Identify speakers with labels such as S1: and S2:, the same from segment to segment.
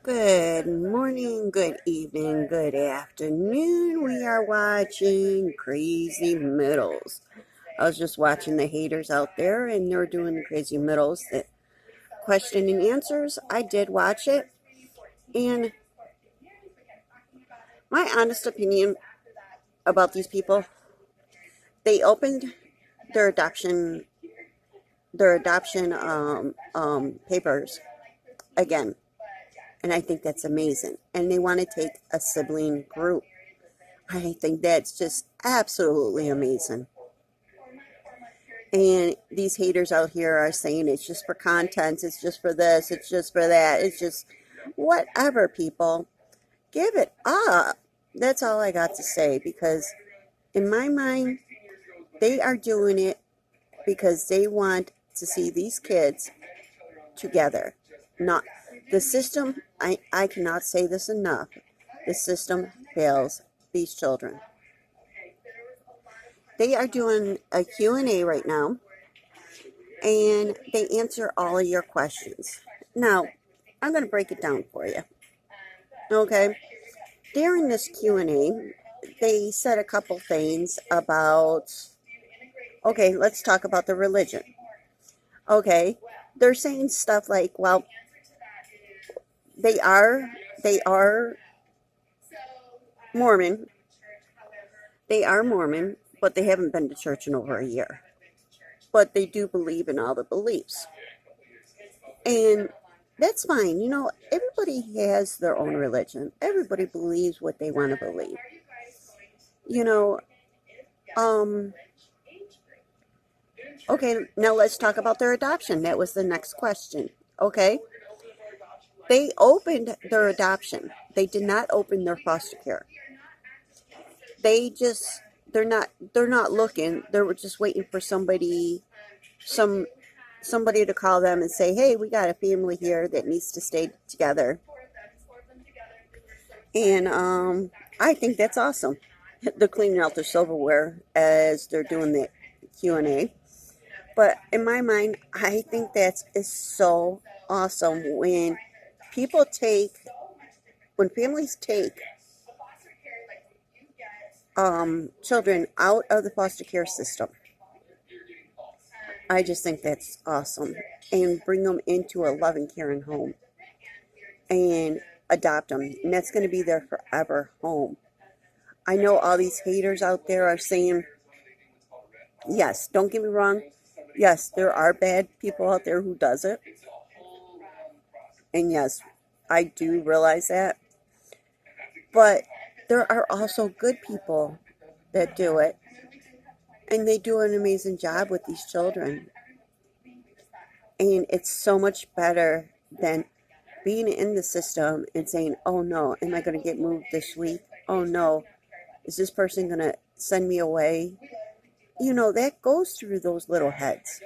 S1: Good morning, good evening, good afternoon. We are watching Crazy Middles. I was just watching the haters out there, and they're doing the Crazy Middles that question and answers. I did watch it, and my honest opinion about these people, they opened their adoption papers again, and I think that's amazing. And they want to take a sibling group. I think that's just absolutely amazing. And these haters out here are saying it's just for content, it's just for this, it's just for that, it's just whatever, people. Give it up. That's all I got to say, because in my mind, they are doing it because they want to see these kids together. Not the system, I cannot say this enough. The system fails these children. They are doing a Q&A right now, and they answer all of your questions. Now, I'm going to break it down for you. Okay? During this Q&A, they said a couple things about, okay, let's talk about the religion. Okay? They're saying stuff like, well, they are Mormon. They are Mormon, but they haven't been to church in over a year. But they do believe in all the beliefs. And that's fine. Everybody has their own religion. Everybody believes what they want to believe. You know, um, okay, now let's talk about their adoption. That was the next question. Okay. They opened their adoption. They did not open their foster care. They just they're not looking. They're just waiting for somebody to call them and say, "Hey, we got a family here that needs to stay together." And I think that's awesome. They're cleaning out their silverware as they're doing the Q&A. But in my mind, I think that is so awesome people take, when families take children out of the foster care system. I just think that's awesome. And bring them into a loving, caring home. And adopt them. And that's going to be their forever home. I know all these haters out there are saying, yes, don't get me wrong. Yes, there are bad people out there who does it. And yes, I do realize that. But there are also good people that do it. And they do an amazing job with these children. And it's so much better than being in the system and saying, oh no, am I going to get moved this week? Oh no, is this person going to send me away? That goes through those little heads.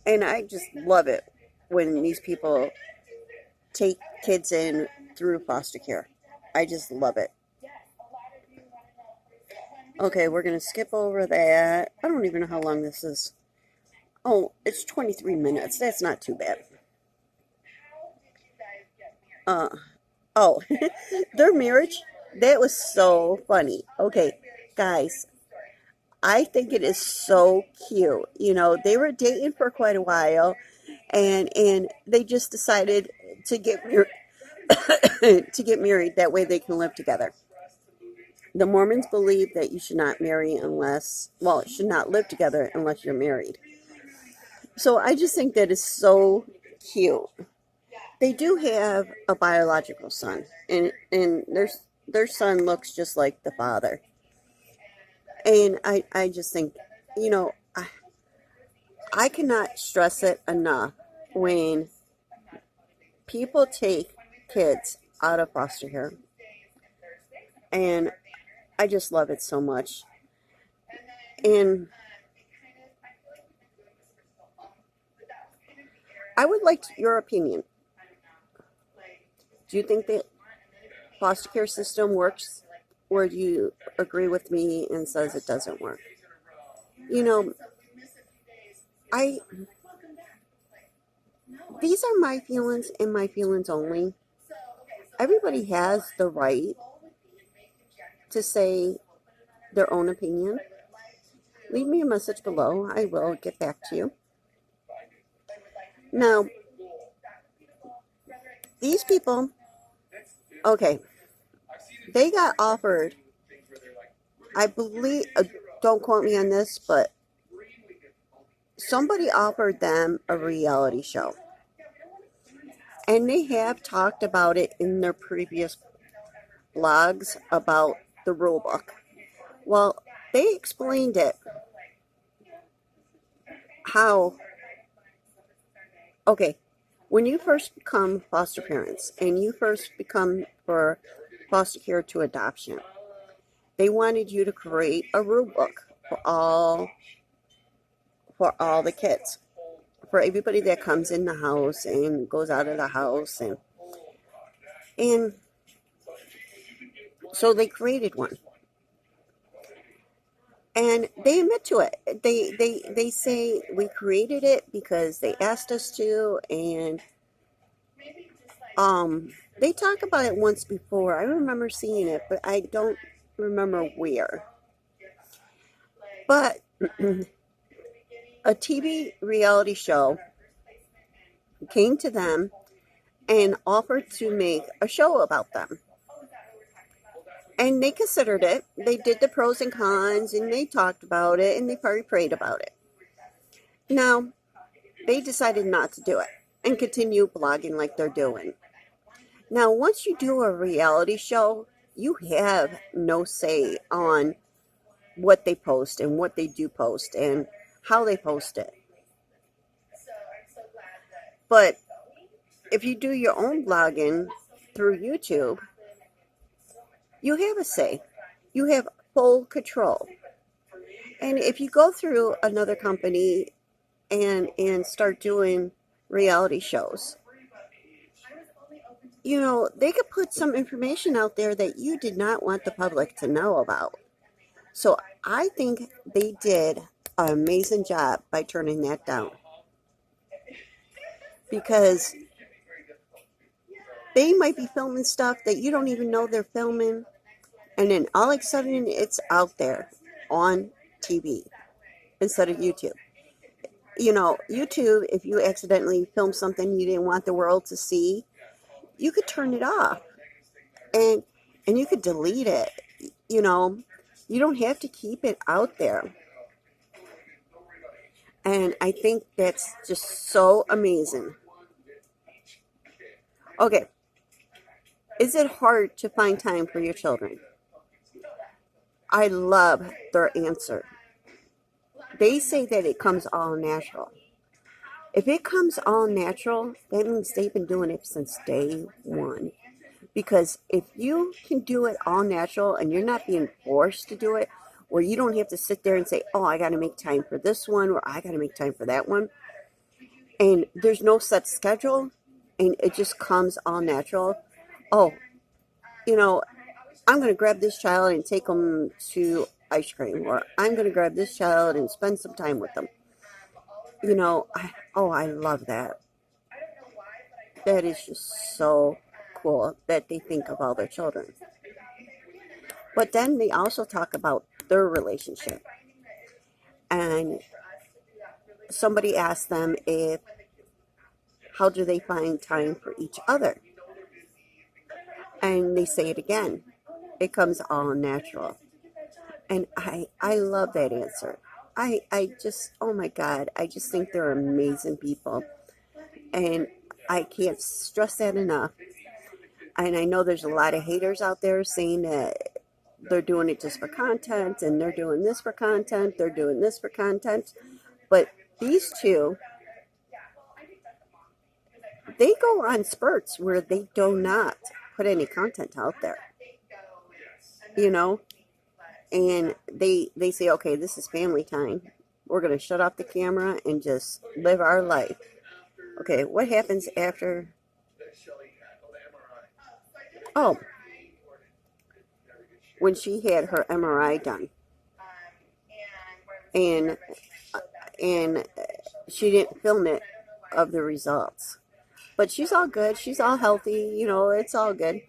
S1: And I just love it when these people take kids in through foster care. I just love it. Okay, we're going to skip over that. I don't even know how long this is. Oh, it's 23 minutes. That's not too bad. Oh, their marriage, that was so funny. Okay, guys, I think it is so cute. They were dating for quite a while, and they just decided to get to get married. That way they can live together. The Mormons believe that you should not marry should not live together unless you're married. So I just think that is so cute. They do have a biological son, and their son looks just like the father. And I just think, I cannot stress it enough when people take kids out of foster care. And I just love it so much. And I would like your opinion. Do you think that foster care system works, or do you agree with me and says it doesn't work? I these are my feelings and my feelings only. Everybody has the right to say their own opinion. Leave me a message below. I will get back to you. Now, these people, okay, they got offered, I believe, don't quote me on this, but somebody offered them a reality show. And they have talked about it in their previous blogs about the rule book. Well, they explained it how, okay, when you first become foster parents and you first become for foster care to adoption, they wanted you to create a rule book for all the kids, for everybody that comes in the house and goes out of the house, and so they created one. And they admit to it. They say we created it because they asked us to, and they talk about it once before. I remember seeing it, but I don't remember where. But a TV reality show came to them and offered to make a show about them. And they considered it. They did the pros and cons, and they talked about it, and they probably prayed about it. Now, they decided not to do it and continue blogging like they're doing. Now, once you do a reality show, you have no say on what they post and what they do post and how they post it. But if you do your own blogging through YouTube, you have a say. You have full control. And if you go through another company and start doing reality shows, you know, they could put some information out there that you did not want the public to know about. So I think they did an amazing job by turning that down. Because they might be filming stuff that you don't even know they're filming, and then all of a sudden it's out there on TV instead of YouTube. You know, YouTube, if you accidentally film something you didn't want the world to see, you could turn it off and you could delete it. You know, you don't have to keep it out there. And I think that's just so amazing. Okay, is it hard to find time for your children? I love their answer. They say that it comes all natural. If it comes all natural, that means they've been doing it since day one. Because if you can do it all natural and you're not being forced to do it, where you don't have to sit there and say, oh, I got to make time for this one or I got to make time for that one. And there's no set schedule and it just comes all natural. Oh, you know, I'm going to grab this child and take them to ice cream, or I'm going to grab this child and spend some time with them. You know, I love that. That is just so cool that they think of all their children. But then they also talk about their relationship. And somebody asked them how do they find time for each other? And they say it again. It comes all natural. And I love that answer. I just, oh my God, I just think they're amazing people. And I can't stress that enough. And I know there's a lot of haters out there saying that they're doing it just for content, and they're doing this for content, they're doing this for content. But these two, they go on spurts where they do not put any content out there. You know? And they say, okay, this is family time. We're going to shut off the camera and just live our life. Okay, what happens after? Oh, when she had her MRI done. And she didn't film it of the results. But she's all good. She's all healthy. You know, it's all good.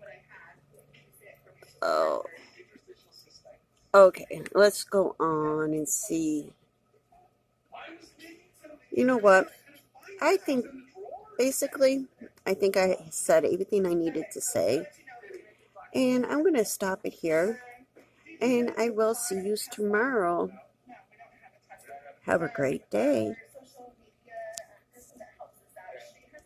S1: Oh, okay. Let's go on and see. You know what? I think basically, I think I said everything I needed to say. And I'm going to stop it here. And I will see you tomorrow. Have a great day.